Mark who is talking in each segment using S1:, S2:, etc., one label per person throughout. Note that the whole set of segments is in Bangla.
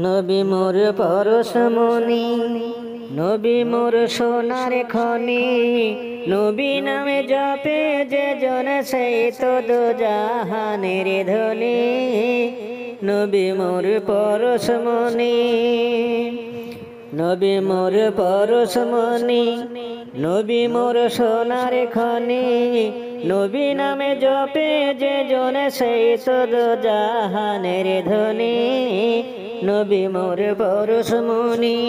S1: নবী মোর পরশমণি, নবী মোর সোনার খনি, নবী নামে জপে যে জন সেই তো দোজাহানের ধনী। নবী মোর পরশমণি, নবী মোর পরশমণি, নবী মোর সোনার খনি, নবী নামে জপে যে জন সেই তো দোজাহানের ধনী। নবী মোর পরশমণি,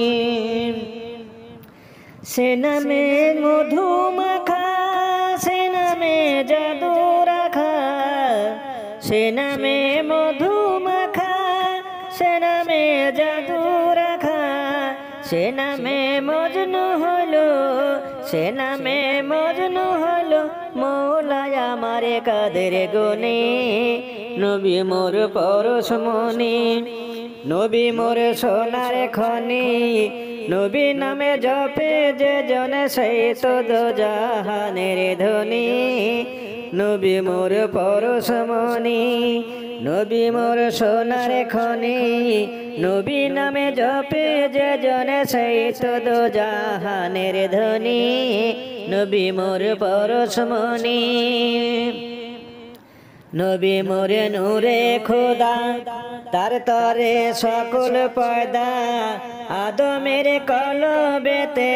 S1: সে নামে মধু মাখা, সে নামে জাদু রাখা, সে নামে মধু মাখা, সে নামে জাদু রাখা, সে নামে মজনু হলো, সে নামে মজনু হলো মৌলায় আমার কাদের গনে। নবী মোর পরশমণি, নবী মোর সোনার খনি, নবী নামে জপে যে জন সেই তো দোজাহানের ধনী। নবী মোর পরশমণি, নবী মোর সোনার খনি, নবী নামে জপে যে জন সেই তো দোজাহানের ধনী। নবী মোর পরশমণি, নবী মোরে নূরে খোদা, তার তরে সকল পয়দা, আদমের কলবেতে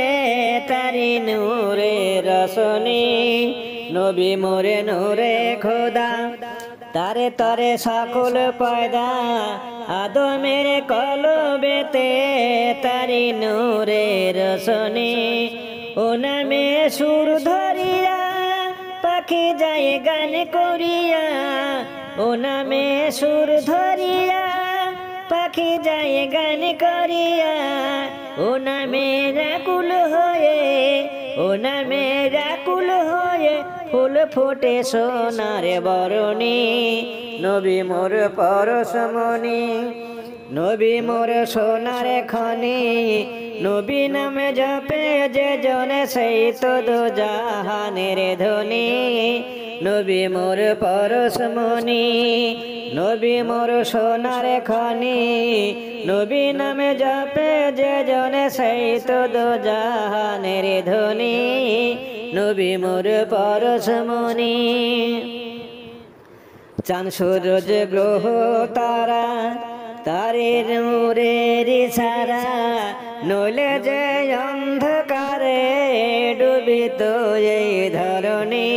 S1: তারি নূরে রসনি। নবী মোরে নূরে খোদা, তার তরে সকল পয়দা, আদমের কলবেতে তারি নূরে রসনি। ও নামে সুর ধরিয়া পাখি যায় গান করিয়া, ও নামে সুর ধরিয়া পাখি যায় গান করিয়া, ও নামে রাকুল হয়ে, ও নামে রাকুল হয়ে ফুল ফোটে সোনার বরণী। নবী মোর পরশমণি, নবী মোর সোনার খনি, নবী নামে জপে যে জন সেই তো দোজাহানের ধনী। নবী মোর পরশমণি, নবী মোর সোনার খনি, নবী নামে জপে যে জন সেই তো দোজাহানের ধনী। নবী মোর পরশমণি, চাঁদ সূরজ গ্রহ তারা তারে নূরের ইশারা, নইলে যে অন্ধকারে ডুবিত এই ধরণী।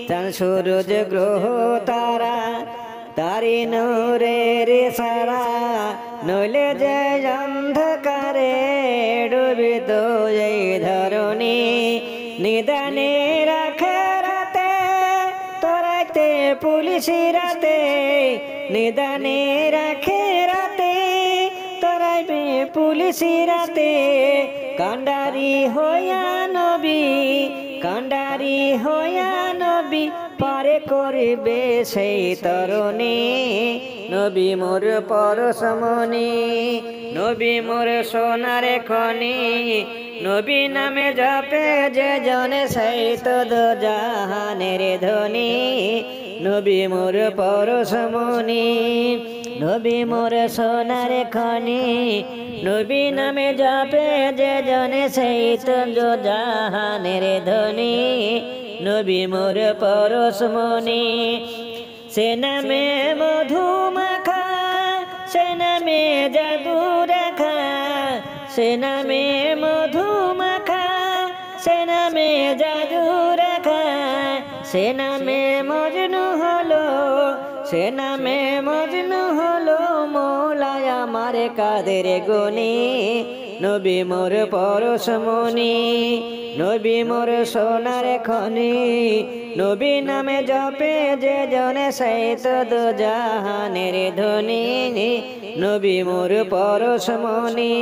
S1: চাঁদ সূরজ গ্রহ তারা তারি নূরের ইশারা, নইলে যে অন্ধকারে ডুবিত এই ধরণী। নিদানে রাখে রাতে তোরাইতে পুলিশি রাতে, নিদানে রাখে রাতে তোরাইবে পুলিশি রাতে। কান্ডারি হইয়া নবী, কান্ডারি হইয়া নবী পারে করিবে সেই তরণী। নবী মোর পরশমণি, নবী মোর সোনার খনি, নবী নামে জপে যে জন সেই তো দোজাহানের ধনী। নবী মোর পরশমণি, নবী মোর সোনার খনি, নবী নামে জপে যে জন সেই তো দোজাহানের ধনী। নবী মোর পরশমণি, সে নামে মধু মাখা, সে নামে জাদু রাখা, সে নামে মধু মাখা, সে নামে জাদু রাখা, সে নামে মজনু হলো, সে নামে মজনু হলো মৌলায় আমার কাদের গনি। নবী মোর পরশমণি, নবী মোর সোনার খনি, নবী নামে জপে যে জন সেই তো দোজাহানের ধনী। নবী মোর পরশমণি।